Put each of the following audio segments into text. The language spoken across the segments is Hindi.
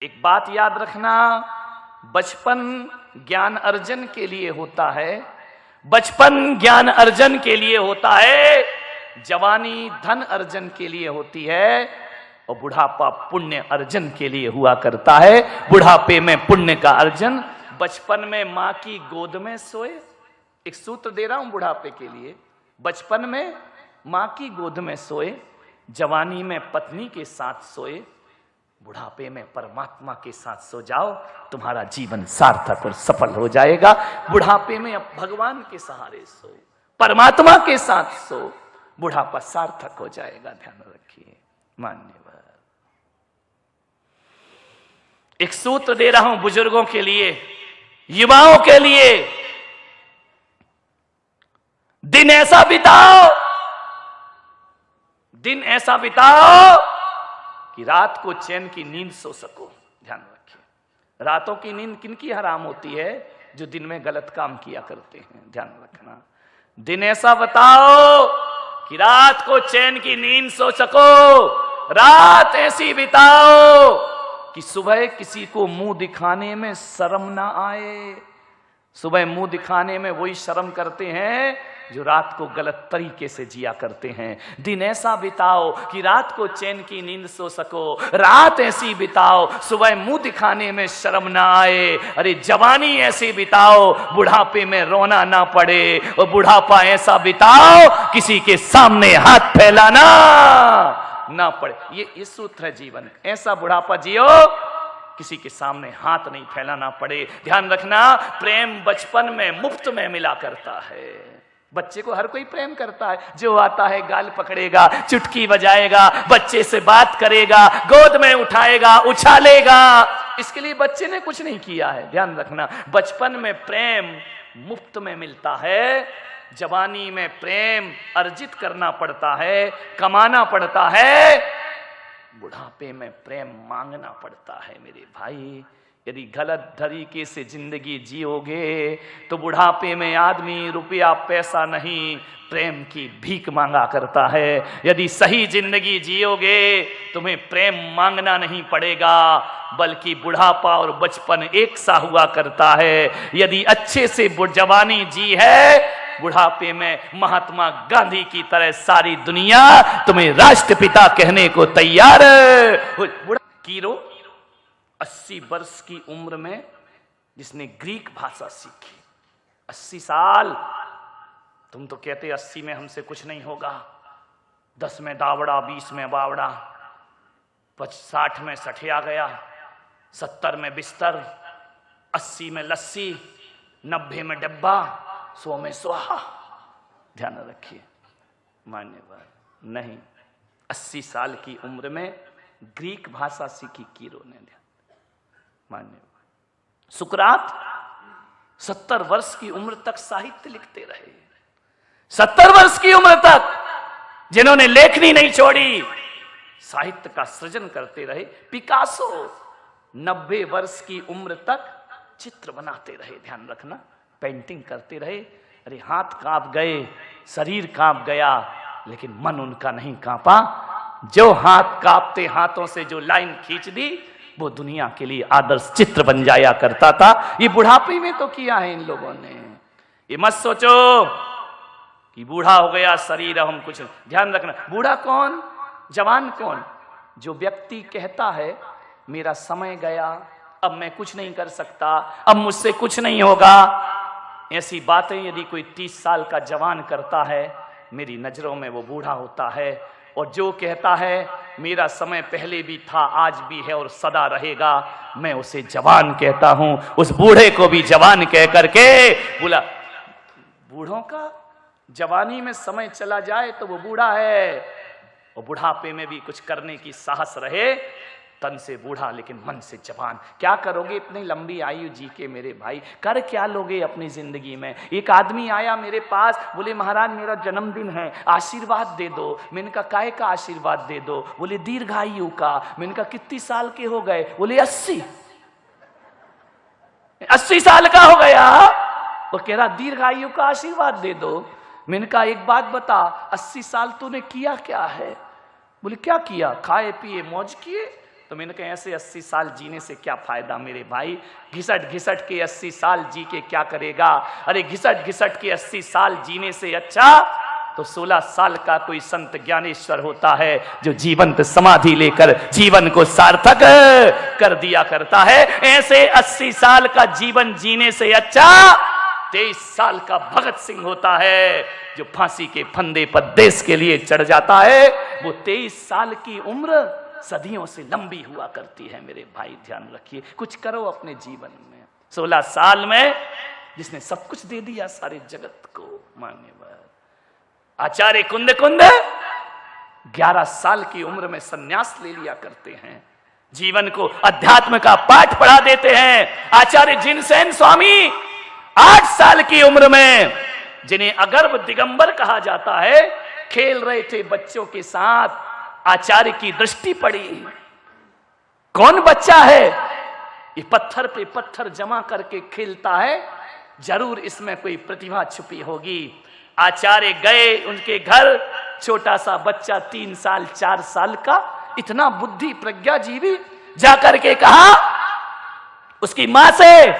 एक बात याद रखना, बचपन ज्ञान अर्जन के लिए होता है, बचपन ज्ञान अर्जन के लिए होता है, जवानी धन अर्जन के लिए होती है, और बुढ़ापा पुण्य अर्जन के लिए हुआ करता है। बुढ़ापे में पुण्य का अर्जन। बचपन में मां की गोद में सोए, एक सूत्र दे रहा हूं बुढ़ापे के लिए, बचपन में मां की गोद में सोए, जवानी में पत्नी के साथ सोए, बुढ़ापे में परमात्मा के साथ सो जाओ, तुम्हारा जीवन सार्थक और सफल हो जाएगा। बुढ़ापे में अब भगवान के सहारे सो, परमात्मा के साथ सो, बुढ़ापा सार्थक हो जाएगा। ध्यान रखिए। मान्यवर, एक सूत्र दे रहा हूं बुजुर्गों के लिए, युवाओं के लिए, दिन ऐसा बिताओ, दिन ऐसा बिताओ कि रात को चैन की नींद सो सको। ध्यान रखिए, रातों की नींद किनकी हराम होती है? जो दिन में गलत काम किया करते हैं। ध्यान रखना, दिन ऐसा बताओ कि रात को चैन की नींद सो सको, रात ऐसी बिताओ कि सुबह किसी को मुंह दिखाने में शर्म ना आए। सुबह मुंह दिखाने में वही शर्म करते हैं जो रात को गलत तरीके से जिया करते हैं। दिन ऐसा बिताओ कि रात को चैन की नींद सो सको, रात ऐसी बिताओ सुबह मुंह दिखाने में शर्म ना आए। अरे जवानी ऐसी बिताओ बुढ़ापे में रोना ना पड़े, और बुढ़ापा ऐसा बिताओ किसी के सामने हाथ फैलाना ना पड़े। ये सूत्र है जीवन। ऐसा बुढ़ापा जियो किसी के सामने हाथ नहीं फैलाना पड़े। ध्यान रखना, प्रेम बचपन में मुफ्त में मिला करता है। बच्चे को हर कोई प्रेम करता है, जो आता है गाल पकड़ेगा, चुटकी बजाएगा, बच्चे से बात करेगा, गोद में उठाएगा, उछालेगा। इसके लिए बच्चे ने कुछ नहीं किया है। ध्यान रखना, बचपन में प्रेम मुफ्त में मिलता है, जवानी में प्रेम अर्जित करना पड़ता है, कमाना पड़ता है, बुढ़ापे में प्रेम मांगना पड़ता है। मेरे भाई, यदि गलत तरीके से जिंदगी जियोगे तो बुढ़ापे में आदमी रुपया पैसा नहीं, प्रेम की भीख मांगा करता है। यदि सही जिंदगी जियोगे तुम्हें प्रेम मांगना नहीं पड़ेगा, बल्कि बुढ़ापा और बचपन एक सा हुआ करता है। यदि अच्छे से जवानी जी है, बुढ़ापे में महात्मा गांधी की तरह सारी दुनिया तुम्हें राष्ट्रपिता कहने को तैयार है। कीरो 80 वर्ष की उम्र में जिसने ग्रीक भाषा सीखी, 80 साल। तुम तो कहते 80 में हमसे कुछ नहीं होगा, 10 में दावड़ा, 20 में बावड़ा, 60 में सठिया गया, 70 में बिस्तर, 80 में लस्सी, 90 में डब्बा, 100 में स्वाहा। ध्यान रखिए। मान्यवर नहीं, 80 साल की उम्र में ग्रीक भाषा सीखी कीरो ने। ध्यान मान्यवर। सुकरात 70 वर्ष की उम्र तक साहित्य लिखते रहे। 70 वर्ष की उम्र तक जिन्होंने लेखनी नहीं छोड़ी, साहित्य का सृजन करते रहे। पिकासो 90 वर्ष की उम्र तक चित्र बनाते रहे। ध्यान रखना, पेंटिंग करते रहे। अरे हाथ कांप गए, शरीर कांप गया, लेकिन मन उनका नहीं कांपा। जो हाथ कांपते हाथों से जो लाइन खींच दी, वो दुनिया के लिए आदर्श चित्र बन जाया करता था। ये बुढ़ापे में तो किया है इन लोगों ने। ये मत सोचो कि बूढ़ा हो गया शरीर हम कुछ। ध्यान रखना, बूढ़ा कौन, जवान कौन? जो व्यक्ति कहता है मेरा समय गया, अब मैं कुछ नहीं कर सकता, अब मुझसे कुछ नहीं होगा। ऐसी बातें यदि कोई 30 साल का जवान करता है, मेरी नजरों में वो बूढ़ा होता है। और जो कहता है मेरा समय पहले भी था, आज भी है और सदा रहेगा, मैं उसे जवान कहता हूं। उस बूढ़े को भी जवान कह करके बोला। बूढ़ों का जवानी में समय चला जाए तो वो बूढ़ा है, और बुढ़ापे में भी कुछ करने की साहस रहे, तन से बूढ़ा लेकिन मन से जवान। क्या करोगे इतनी लंबी आयु जी के मेरे भाई? कर क्या लोगे अपनी जिंदगी में? एक आदमी आया मेरे पास, बोले महाराज मेरा जन्मदिन है, आशीर्वाद दे दो। मैंने कहा काहे का आशीर्वाद दे दो? बोले दीर्घायु का। मैंने कहा कितनी साल के हो गए? बोले 80 साल का हो गया। वो कह रहा दीर्घायु का आशीर्वाद दे दो। मैंने कहा एक बात बता, 80 साल तूने किया क्या है? बोले क्या किया? खाए पिए मौज किए, तो मैंने कहा ऐसे 80 साल जीने से क्या फायदा मेरे भाई, घिसट घिसट के 80 साल जी के क्या करेगा। अरे घिसट घिसट के 80 साल जीने से अच्छा तो 16 साल का कोई संत ज्ञानेश्वर होता है जो जीवंत समाधि लेकर जीवन को सार्थक कर दिया करता है। ऐसे 80 साल का जीवन जीने से अच्छा 23 साल का भगत सिंह होता है जो फांसी के फंदे पर देश के लिए चढ़ जाता है। वो 23 साल की उम्र सदियों से लंबी हुआ करती है मेरे भाई, ध्यान रखिए। कुछ करो अपने जीवन में। 16 साल में जिसने सब कुछ दे दिया सारे जगत को, मान्यवर आचार्य कुंद 11 साल की उम्र में सन्यास ले लिया करते हैं, जीवन को अध्यात्म का पाठ पढ़ा देते हैं। आचार्य जिनसेन स्वामी 8 साल की उम्र में, जिन्हें अगर्भ दिगंबर कहा जाता है, खेल रहे थे बच्चों के साथ, आचार्य की दृष्टि पड़ी। कौन बच्चा है ये पत्थर पे पत्थर जमा करके खेलता है, जरूर इसमें कोई प्रतिभा छुपी होगी। आचार्य गए उनके घर, छोटा सा बच्चा 3 साल 4 साल का, इतना बुद्धि प्रज्ञाजीवी, जाकर के कहा उसकी मां से,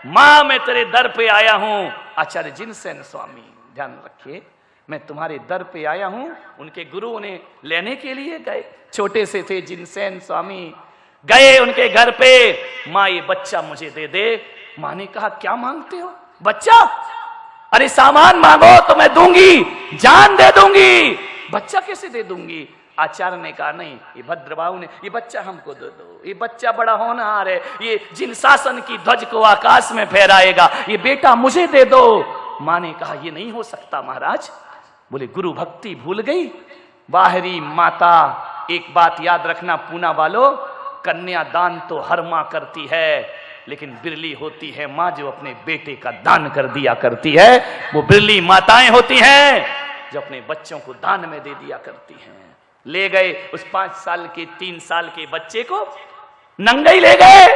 मां मैं तेरे दर पे आया हूं। आचार्य जिनसेन स्वामी, ध्यान रखिए, मैं तुम्हारे दर पे आया हूं। उनके गुरु उन्हें लेने के लिए गए, छोटे से थे जिनसेन स्वामी, गए उनके घर पे, मां ये बच्चा मुझे दे दे। मां ने कहा क्या मांगते हो? बच्चा? अरे सामान मांगो तो मैं दूंगी, जान दे दूंगी, बच्चा कैसे दे दूंगी? आचार्य ने कहा नहीं, ये भद्रबाहु ने, ये बच्चा हमको दे दो, ये बच्चा बड़ा होनहार है, ये जिन शासन की ध्वज को आकाश में फहराएगा, ये बेटा मुझे दे दो। मां ने कहा ये नहीं हो सकता महाराज। बोले गुरु भक्ति भूल गई, बाहरी माता। एक बात याद रखना पूना वालों, कन्यादान तो हर मां करती है, लेकिन बिरली होती है मां जो अपने बेटे का दान कर दिया करती है। वो बिरली माताएं होती हैं जो अपने बच्चों को दान में दे दिया करती हैं। ले गए उस 5 साल के 3 साल के बच्चे को, नंगे ले गए।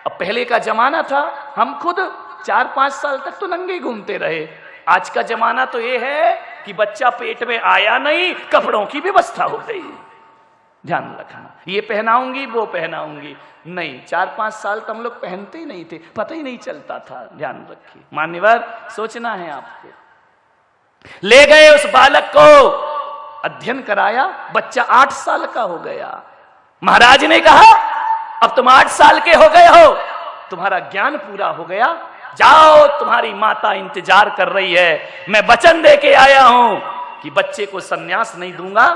अब पहले का जमाना था, हम खुद 4-5 साल तक तो नंगे घूमते रहे। आज का जमाना तो ये है कि बच्चा पेट में आया नहीं, कपड़ों की व्यवस्था हो गई। ध्यान रखना, ये पहनाऊंगी वो पहनाऊंगी नहीं। 4-5 साल तो हम लोग पहनते ही नहीं थे, पता ही नहीं चलता था। ध्यान रखिए मान्यवर, सोचना है आपको। ले गए उस बालक को, अध्ययन कराया, बच्चा 8 साल का हो गया। महाराज ने कहा अब तुम 8 साल के हो गए हो, तुम्हारा ज्ञान पूरा हो गया, जाओ तुम्हारी माता इंतजार कर रही है। मैं वचन दे के आया हूं कि बच्चे को सन्यास नहीं दूंगा,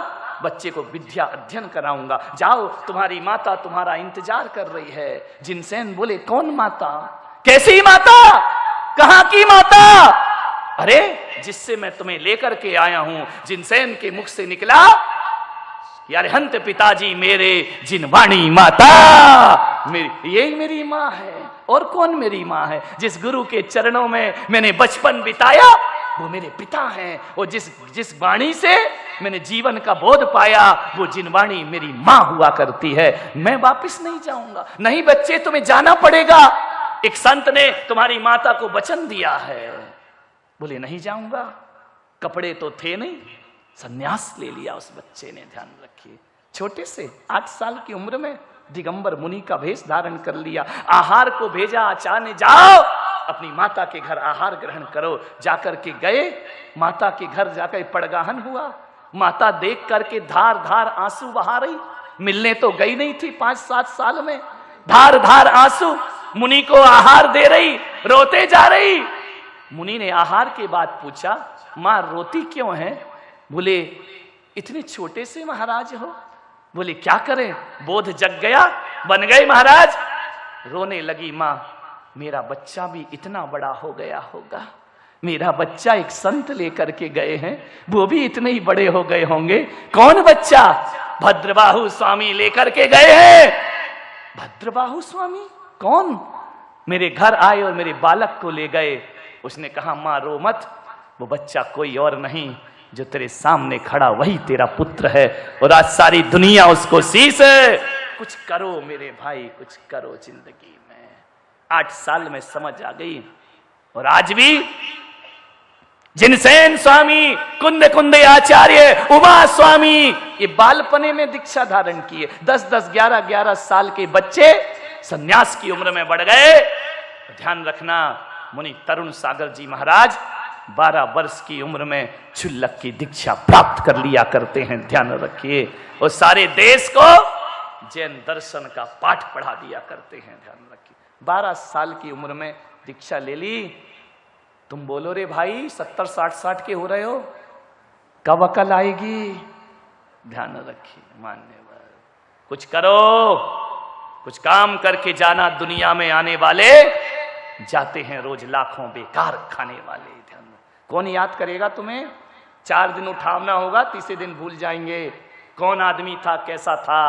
बच्चे को विद्या अध्ययन कराऊंगा। जाओ तुम्हारी माता तुम्हारा इंतजार कर रही है। जिनसेन बोले कौन माता? कैसी माता? कहां की माता? अरे जिससे मैं तुम्हें लेकर के आया हूं। जिनसेन के मुख से निकला यार हंत पिताजी मेरे जिनवाणी माता, मेरी यही मेरी मां है। और कौन मेरी मां है? जिस गुरु के चरणों में मैंने बचपन बिताया वो मेरे पिता हैं। और जिस वाणी से मैंने जीवन का बोध पाया वो जिनवाणी मेरी मां हुआ करती है। मैं वापस नहीं जाऊंगा। नहीं बच्चे तुम्हें जाना पड़ेगा, एक संत ने तुम्हारी माता को वचन दिया है। बोले नहीं जाऊंगा। कपड़े तो थे नहीं, सन्यास ले लिया उस बच्चे ने। ध्यान रखिए, छोटे से 8 साल की उम्र में दिगंबर मुनि का भेष धारण कर लिया। आहार को भेजा आचार्य ने, जाओ अपनी माता के घर आहार ग्रहण करो। जाकर के गए, माता के घर जाकर पड़गाहन हुआ। माता देख करके धार धार आंसू बहा रही। मिलने तो गई नहीं थी 5-7 साल में, धार धार आंसू मुनि को आहार दे रही, रोते जा रही। मुनि ने आहार के बाद पूछा मां रोती क्यों है? बोले इतने छोटे से महाराज हो। बोले क्या करें, बोध जग गया, बन गए महाराज। रोने लगी मां, मेरा बच्चा भी इतना बड़ा हो गया होगा। मेरा बच्चा एक संत लेकर के गए हैं, वो भी इतने ही बड़े हो गए होंगे। कौन बच्चा? भद्रबाहु स्वामी लेकर के गए हैं। भद्रबाहु स्वामी कौन? मेरे घर आए और मेरे बालक को ले गए। उसने कहा मां रो मत, वो बच्चा कोई और नहीं, जो तेरे सामने खड़ा वही तेरा पुत्र है। और आज सारी दुनिया उसको शीश है। कुछ करो मेरे भाई, कुछ करो जिंदगी में। 8 साल में समझ आ गई। और आज भी जिनसेन स्वामी, कुंद कुंदे आचार्य, उमा स्वामी, ये बालपने में दीक्षा धारण किए। 10-10, 11-11 साल के बच्चे सन्यास की उम्र में बढ़ गए। ध्यान रखना, मुनि तरुण सागर जी महाराज 12 वर्ष की उम्र में छुल्लक की दीक्षा प्राप्त कर लिया करते हैं। ध्यान रखिए, और सारे देश को जैन दर्शन का पाठ पढ़ा दिया करते हैं। ध्यान रखिए, 12 साल की उम्र में दीक्षा ले ली। तुम बोलो रे भाई 70-60 के हो रहे हो, कब अकल आएगी? ध्यान रखिए, मान्यवर कुछ करो, कुछ काम करके जाना। दुनिया में आने वाले जाते हैं रोज लाखों, बेकार खाने वाले। ध्यान, कौन याद करेगा तुम्हें? 4 दिन उठावना होगा, तीसरे दिन भूल जाएंगे कौन आदमी था, कैसा था।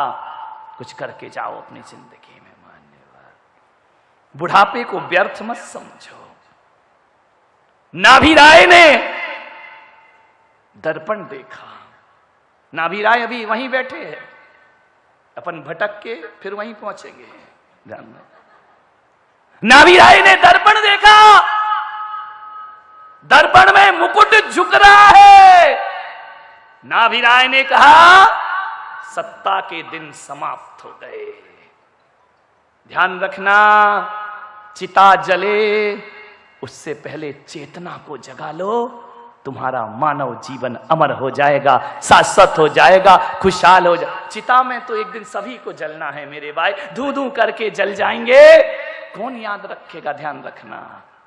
कुछ करके जाओ अपनी जिंदगी में। मान्यवर, बुढ़ापे को व्यर्थ मत समझो। नाभिराय ने दर्पण देखा। नाभिराय अभी वहीं बैठे हैं, अपन भटक के फिर वहीं पहुंचेंगे। ध्यान में, नाभिराय ने दर्पण देखा, दर्पण में मुकुट झुक रहा है। नाभिराय ने कहा सत्ता के दिन समाप्त हो गए। ध्यान रखना, चिता जले उससे पहले चेतना को जगा लो, तुम्हारा मानव जीवन अमर हो जाएगा, शाश्वत हो जाएगा, खुशहाल हो जाएगा। चिता में तो एक दिन सभी को जलना है मेरे भाई, धू धू करके जल जाएंगे, कौन याद रखेगा? ध्यान रखना।